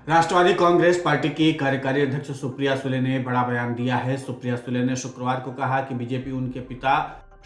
राष्ट्रवादी Congress party की कार्यकारी अध्यक्ष सुप्रिया सुले ने बड़ा बयान दिया है। सुप्रिया सुले ने शुक्रवार को कहा कि बीजेपी उनके पिता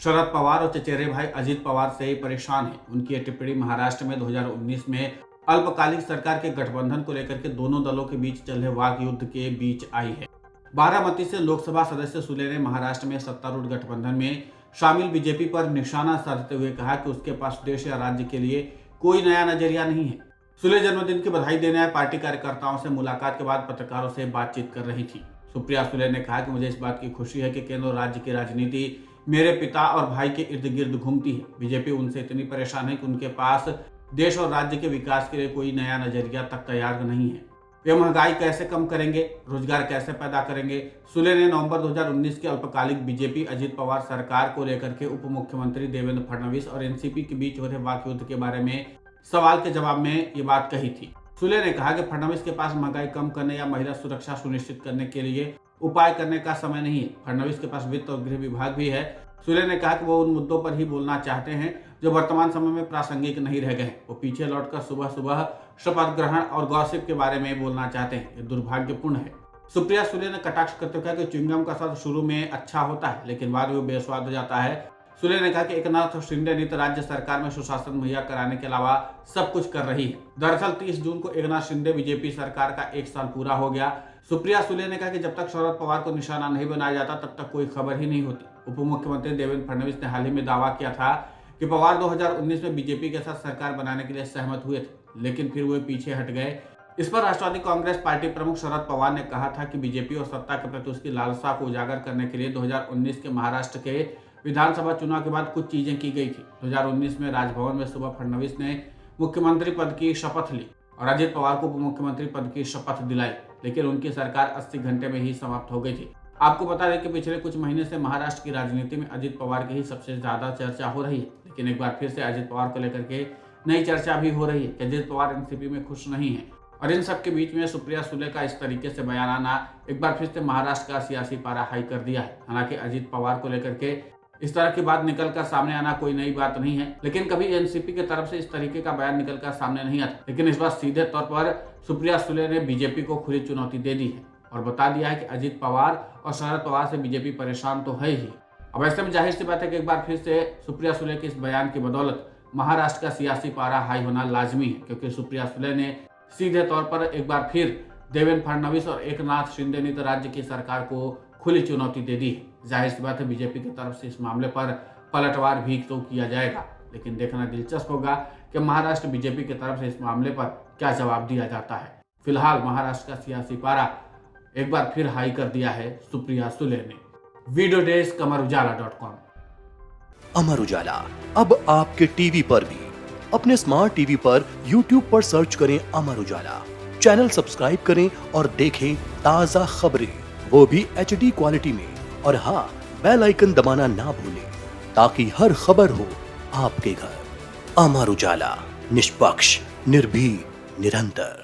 शरद पवार और चचेरे भाई अजित पवार से परेशान है। उनकी यह टिप्पणी महाराष्ट्र में 2019 में अल्पकालिक सरकार के गठबंधन को लेकर के दोनों दलों के बीच चल रहे वाक युद्ध के बीच आई है। बारामती से लोकसभा सदस्य सुले ने महाराष्ट्र में सत्तारूढ़ गठबंधन में शामिल बीजेपी पर निशाना साधते हुए कहा कि उसके पास देश या राज्य के लिए कोई नया नजरिया नहीं है। सुले जन्मदिन की बधाई देने आए पार्टी कार्यकर्ताओं से मुलाकात के बाद पत्रकारों से बातचीत कर रही थी। सुप्रिया सुले ने कहा कि मुझे इस बात की खुशी है कि केंद्र और राज्य की राजनीति मेरे पिता और भाई के इर्द गिर्द घूमती है। बीजेपी उनसे इतनी परेशान है कि उनके पास देश और राज्य के विकास के लिए कोई नया नजरिया तक तैयार नहीं है। वे महंगाई कैसे कम करेंगे, रोजगार कैसे पैदा करेंगे। सुले ने नवंबर 2019 के अल्पकालिक बीजेपी अजित पवार सरकार को लेकर के उप मुख्यमंत्री देवेंद्र फडणवीस और एनसीपी के बीच हो रहे वाक युद्ध के बारे में सवाल के जवाब में ये बात कही थी। सुले ने कहा कि फडणवीस के पास महंगाई कम करने या महिला सुरक्षा सुनिश्चित करने के लिए उपाय करने का समय नहीं है। फडणवीस के पास वित्त और गृह विभाग भी है। सुले ने कहा कि वो उन मुद्दों पर ही बोलना चाहते हैं जो वर्तमान समय में प्रासंगिक नहीं रह गए। वो पीछे लौटकर सुबह सुबह शपथ ग्रहण और गॉसिप के बारे में बोलना चाहते हैं। ये दुर्भाग्यपूर्ण है। सुप्रिया सुले ने कटाक्ष करते हुए कहा कि च्युइंगम का स्वाद शुरू में अच्छा होता है लेकिन बाद में बेस्वाद हो जाता है। सुले ने कहा कि एकनाथ शिंदे नीति राज्य सरकार में सुशासन मुहैया कराने के अलावा सब कुछ कर रही है। दरअसल 30 जून को एकनाथ शिंदे बीजेपी सरकार का 1 साल पूरा हो गया। सुप्रिया सुले ने कहा कि जब तक शरद पवार को निशाना नहीं बनाया जाता तब तक कोई खबर ही नहीं होती। उप मुख्यमंत्री देवेंद्र फडणवीस ने हाल ही में दावा किया था कि पवार 2019 में बीजेपी के साथ सरकार बनाने के लिए सहमत हुए थे लेकिन फिर वे पीछे हट गए। इस पर राष्ट्रवादी कांग्रेस पार्टी प्रमुख शरद पवार ने कहा था कि बीजेपी और सत्ता के प्रति उसकी लालसा को उजागर करने के लिए 2019 के महाराष्ट्र के विधानसभा चुनाव के बाद कुछ चीजें की गई थी। 2019 में राजभवन में सुबह फडणवीस ने मुख्यमंत्री पद की शपथ ली और अजित पवार को उप मुख्यमंत्री पद की शपथ दिलाई लेकिन उनकी सरकार 80 घंटे में ही समाप्त हो गई थी। आपको बता दें कि पिछले कुछ महीने से महाराष्ट्र की राजनीति में अजित पवार की ही सबसे ज्यादा चर्चा हो रही है लेकिन एक बार फिर से अजित पवार को लेकर के नई चर्चा भी हो रही है कि अजित पवार एनसीपी में खुश नहीं है। और इन सब के बीच में सुप्रिया सुले का इस तरीके से बयान आना एक बार फिर से महाराष्ट्र का सियासी पारा हाई कर दिया है। हालांकि अजित पवार को लेकर के इस तरह की बात निकलकर सामने आना कोई नई बात नहीं है लेकिन कभी एनसीपी की तरफ से इस तरीके का बयान निकलकर सामने नहीं आता। लेकिन इस बार सीधे तौर पर सुप्रिया सुले ने बीजेपी को खुली चुनौती दे दी है और बता दिया है कि अजित पवार और शरद पवार से बीजेपी परेशान तो है ही। अब ऐसे में जाहिर सी बात है कि एक बार फिर से सुप्रिया सुले के इस बयान की बदौलत महाराष्ट्र का सियासी पारा हाई होना लाजमी है क्योंकि सुप्रिया सुले ने सीधे तौर पर एक बार फिर देवेंद्र फडणवीस और एकनाथ शिंदे नीति राज्य की सरकार को खुली चुनौती दे दी है। जाहिर सी बात है बीजेपी की तरफ से इस मामले पर पलटवार भी तो किया जाएगा लेकिन देखना दिलचस्प होगा कि महाराष्ट्र बीजेपी की तरफ से इस मामले पर क्या जवाब दिया जाता है। फिलहाल महाराष्ट्र का सियासी पारा एक बार फिर हाई कर दिया है सुप्रिया सुले ने। Video desk अमरउजाला.com। अमर उजाला अब आपके टीवी पर भी। अपने स्मार्ट टीवी पर YouTube पर सर्च करें अमर उजाला, चैनल सब्सक्राइब करें और देखें ताजा खबरें, वो भी HD क्वालिटी में। और हाँ, बेल आइकन दबाना ना भूलें ताकि हर खबर हो आपके घर। अमर उजाला, निष्पक्ष, निर्भीक, निरंतर।